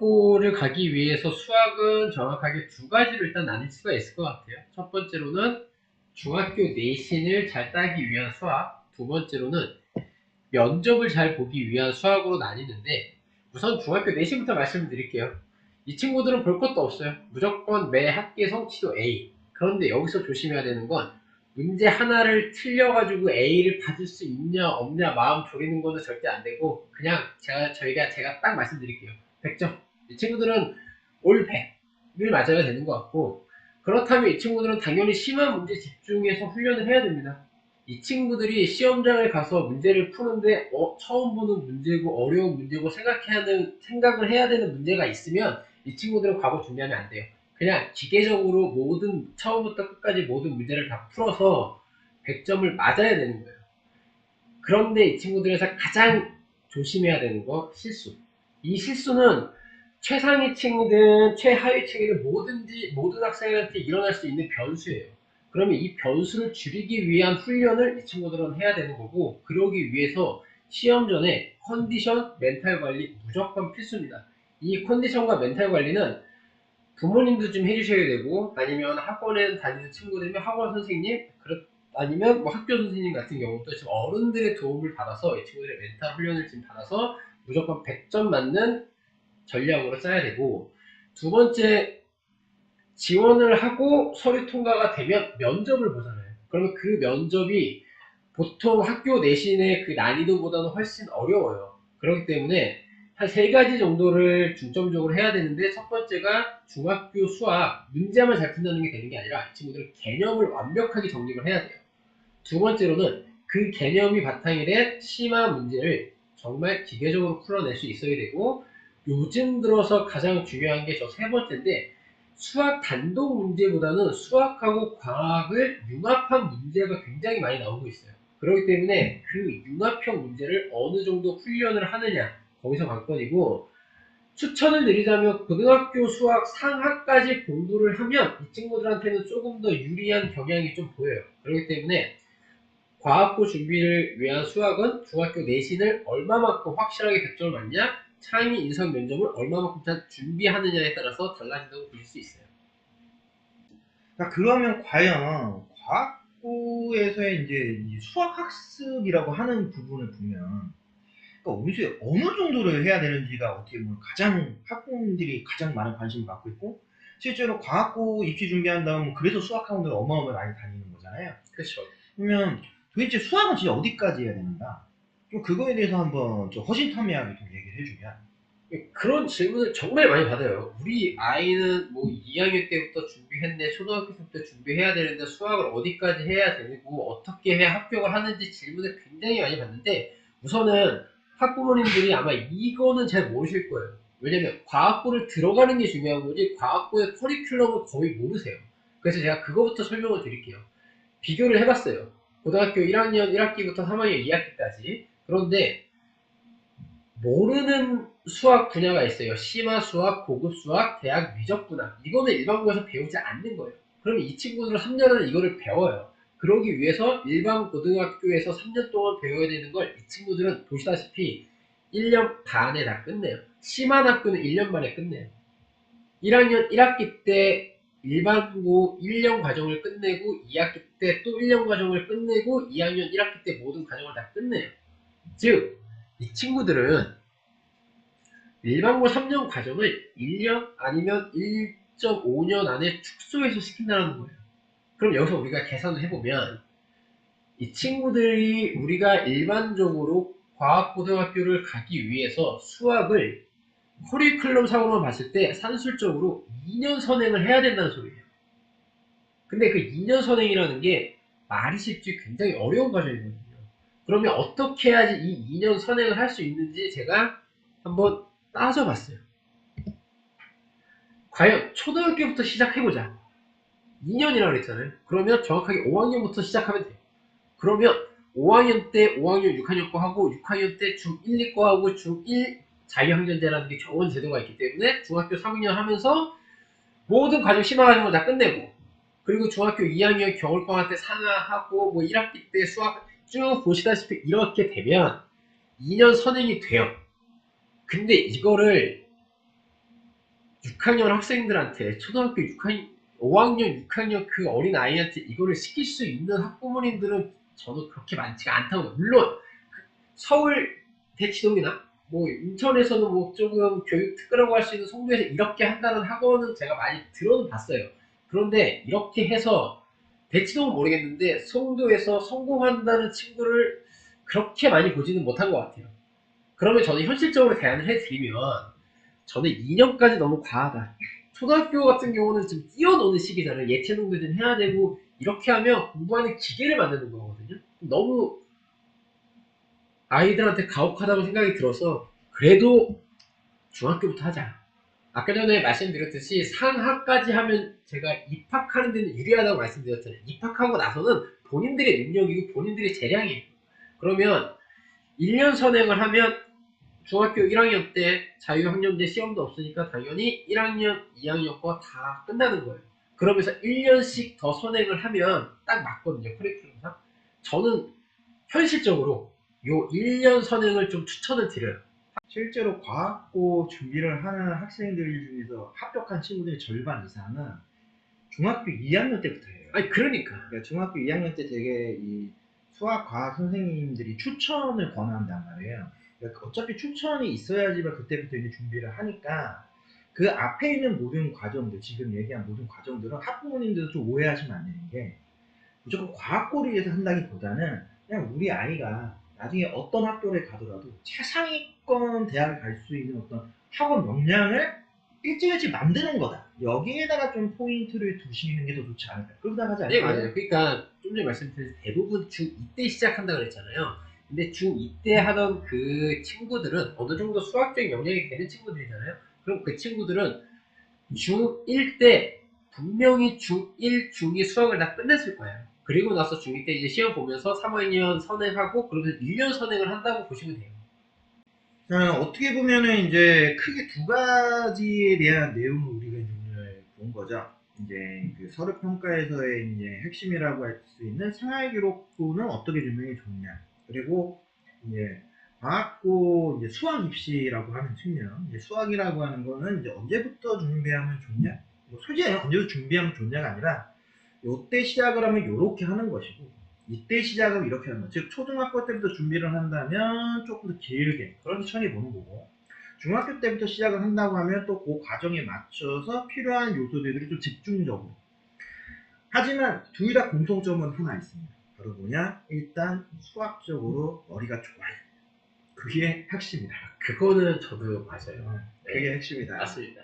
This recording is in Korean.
중학교를 가기 위해서 수학은 정확하게 두 가지로 일단 나뉠 수가 있을 것 같아요. 첫 번째로는 중학교 내신을 잘 따기 위한 수학, 두 번째로는 면접을 잘 보기 위한 수학으로 나뉘는데, 우선 중학교 내신부터 말씀드릴게요. 이 친구들은 볼 것도 없어요. 무조건 매 학기 성취도 A. 그런데 여기서 조심해야 되는 건 문제 하나를 틀려가지고 A를 받을 수 있냐 없냐 마음 졸이는 거는 절대 안 되고, 그냥 제가 딱 말씀드릴게요. 100점. 이 친구들은 올 100을 맞아야 되는 것 같고, 그렇다면 이 친구들은 당연히 심한 문제 집중해서 훈련을 해야 됩니다. 이 친구들이 시험장에 가서 문제를 푸는데 처음 보는 문제고 어려운 문제고 생각을 해야 되는 문제가 있으면 이 친구들은 과거 준비하면 안 돼요. 그냥 기계적으로 처음부터 끝까지 모든 문제를 다 풀어서 100점을 맞아야 되는 거예요. 그런데 이 친구들에서 가장 조심해야 되는 거, 실수. 이 실수는 최상위층이든 최하위층이든 모든 학생한테 일어날 수 있는 변수예요. 그러면 이 변수를 줄이기 위한 훈련을 이 친구들은 해야 되는 거고, 그러기 위해서 시험 전에 컨디션, 멘탈 관리 무조건 필수입니다. 이 컨디션과 멘탈 관리는 부모님도 좀 해주셔야 되고, 아니면 학원에 다니는 친구들이면 학원 선생님, 아니면 뭐 학교 선생님 같은 경우도 지금 어른들의 도움을 받아서 이 친구들의 멘탈 훈련을 지금 받아서 무조건 100점 맞는 전략으로 짜야 되고, 두 번째, 지원을 하고 서류 통과가 되면 면접을 보잖아요. 그러면 그 면접이 보통 학교 내신의 그 난이도보다는 훨씬 어려워요. 그렇기 때문에 한 세 가지 정도를 중점적으로 해야 되는데, 첫 번째가 중학교 수학 문제만 잘 푼다는 게 되는 게 아니라 이 친구들은 개념을 완벽하게 정립을 해야 돼요. 두 번째로는 그 개념이 바탕이 된 심화 문제를 정말 기계적으로 풀어낼 수 있어야 되고, 요즘 들어서 가장 중요한 게 저 세 번째인데, 수학 단독 문제보다는 수학하고 과학을 융합한 문제가 굉장히 많이 나오고 있어요. 그렇기 때문에 그 융합형 문제를 어느 정도 훈련을 하느냐, 거기서 관건이고, 추천을 드리자면 고등학교 수학 상하까지 공부를 하면 이 친구들한테는 조금 더 유리한 경향이 좀 보여요. 그렇기 때문에 과학고 준비를 위한 수학은 중학교 내신을 얼마만큼 확실하게 100점을 맞냐, 창의 인성 면접을 얼마만큼 잘 준비하느냐에 따라서 달라진다고 보실 수 있어요. 그러니까 그러면 과연 과학고에서의 이제 이 수학 학습이라고 하는 부분을 보면, 그러니까 어느 정도를 해야 되는지가 어떻게 보면 가장 학부모님들이 가장 많은 관심을 갖고 있고, 실제로 과학고 입시 준비한다면 그래서 수학 학원들 어마어마하게 많이 다니는 거잖아요. 그렇죠. 그러면 도대체 수학은 진짜 어디까지 해야 되는가? 좀 그거에 대해서 한번 좀 허심탄회하게 좀 얘기를 해주면. 그런 질문을 정말 많이 받아요. 우리 아이는 뭐 2학년 때부터 준비했네, 초등학교 때부터 준비해야 되는데 수학을 어디까지 해야 되고 어떻게 해야 합격을 하는지 질문을 굉장히 많이 받는데, 우선은 학부모님들이 아마 이거는 잘 모르실 거예요. 왜냐면 과학부를 들어가는 게 중요한 거지 과학부의 커리큘럼을 거의 모르세요. 그래서 제가 그거부터 설명을 드릴게요. 비교를 해봤어요. 고등학교 1학년 1학기부터 3학년 2학기까지. 그런데 모르는 수학 분야가 있어요. 심화 수학, 고급 수학, 대학 미적 분학. 이거는 일반고에서 배우지 않는 거예요. 그러면 이 친구들은 3년을 이거를 배워요. 그러기 위해서 일반 고등학교에서 3년 동안 배워야 되는 걸 이 친구들은 보시다시피 1년 반에 다 끝내요. 심한 학교는 1년 만에 끝내요. 1학년 1학기 때 일반고 1년 과정을 끝내고 2학기 때 또 1년 과정을 끝내고 2학년 1학기 때 모든 과정을 다 끝내요. 즉, 이 친구들은 일반고 3년 과정을 1년 아니면 1.5년 안에 축소해서 시킨다는 거예요. 그럼 여기서 우리가 계산을 해보면 이 친구들이 우리가 일반적으로 과학고등학교를 가기 위해서 수학을 커리큘럼 상으로만 봤을 때 산술적으로 2년 선행을 해야 된다는 소리예요. 근데 그 2년 선행이라는 게 말이 쉽지 굉장히 어려운 과정이거든요. 그러면 어떻게 해야지 이 2년 선행을 할 수 있는지 제가 한번 따져봤어요. 과연 초등학교부터 시작해보자. 2년이라고 그랬잖아요. 그러면 정확하게 5학년부터 시작하면 돼요. 그러면 5학년 때 5학년 6학년 거 하고 6학년 때 중1, 2거 하고 중1 자유학년제라는 게 좋은 제도가 있기 때문에 중학교 3학년 하면서 모든 과정 심화 과정을 다 끝내고, 그리고 중학교 2학년 겨울방학 때 상하하고 뭐 1학기 때 수학 쭉 보시다시피 이렇게 되면 2년 선행이 돼요. 근데 이거를 6학년 학생들한테 초등학교 5학년, 6학년 그 어린 아이한테 이거를 시킬 수 있는 학부모님들은 저는 그렇게 많지가 않다고 봐요. 물론 서울 대치동이나 뭐 인천에서는 뭐 조금 교육 특허라고 할 수 있는 송도에서 이렇게 한다는 학원은 제가 많이 들어는 봤어요. 그런데 이렇게 해서 대치동은 모르겠는데 송도에서 성공한다는 친구를 그렇게 많이 보지는 못한 것 같아요. 그러면 저는 현실적으로 대안을 해드리면 저는 2년까지 너무 과하다. 초등학교 같은 경우는 좀 뛰어노는 시기잖아요. 예체능도 좀 해야 되고 이렇게 하면 공부하는 기계를 만드는 거거든요. 너무 아이들한테 가혹하다고 생각이 들어서 그래도 중학교부터 하자. 아까 전에 말씀드렸듯이 상하까지 하면 제가 입학하는 데는 유리하다고 말씀드렸잖아요. 입학하고 나서는 본인들의 능력이고 본인들의 재량이에요. 그러면 1년 선행을 하면 중학교 1학년 때 자유학년제 시험도 없으니까 당연히 1학년, 2학년 거 다 끝나는 거예요. 그러면서 1년씩 더 선행을 하면 딱 맞거든요. 커리큘럼상. 저는 현실적으로 요 1년 선행을 좀 추천을 드려요. 실제로 과학고 준비를 하는 학생들 중에서 합격한 친구들의 절반 이상은 중학교 2학년 때부터 해요. 아니 그러니까 그러니까 중학교 2학년 때 되게 이 수학, 과학 선생님들이 추천을 권한단 말이에요. 그러니까 어차피 추천이 있어야지만 그때부터 이제 준비를 하니까 그 앞에 있는 모든 과정들, 지금 얘기한 모든 과정들은 학부모님들도 좀 오해하시면 안 되는 게 무조건 과학고를 위해서 한다기보다는 그냥 우리 아이가 나중에 어떤 학교를 가더라도 최상위권 대학을 갈 수 있는 어떤 학원 역량을 일찍 만드는 거다. 여기에다가 좀 포인트를 두시는 게 더 좋지 않을까. 그렇게 생각하지 네, 않을까요? 맞아요. 그러니까 좀 전에 말씀드린 대부분 중2 때 시작한다 그랬잖아요. 근데 중2 때 하던 그 친구들은 어느 정도 수학적 영역이 되는 친구들이잖아요. 그럼 그 친구들은 중1 때 분명히 중1, 중2 수학을 다 끝냈을 거예요. 그리고 나서 중2 때 이제 시험 보면서 3학년 선행하고 그러면서 1년 선행을 한다고 보시면 돼요. 어떻게 보면은 이제 크게 두 가지에 대한 내용을 우리가 이제 오늘 본 거죠. 이제 그 서류 평가에서의 이제 핵심이라고 할 수 있는 생활 기록부는 어떻게 준비하는 게 좋냐. 그리고 이제 과학고 이제 수학 입시라고 하는 측면. 이제 수학이라고 하는 거는 이제 언제부터 준비하면 좋냐. 뭐 솔직히 언제부터 준비하면 좋냐가 아니라 요때 시작을 하면 요렇게 하는 것이고 이때 시작을 이렇게 하는 거. 즉 초등학교 때부터 준비를 한다면 조금 더 길게 천천히 보는 거고 중학교 때부터 시작을 한다고 하면 또 그 과정에 맞춰서 필요한 요소들을 좀 집중적으로. 하지만 둘 다 공통점은 하나 있습니다. 바로 뭐냐? 일단 수학적으로 머리가 좋아요. 그게 핵심이다. 그거는 저도 맞아요. 그게 네, 핵심이다. 맞습니다.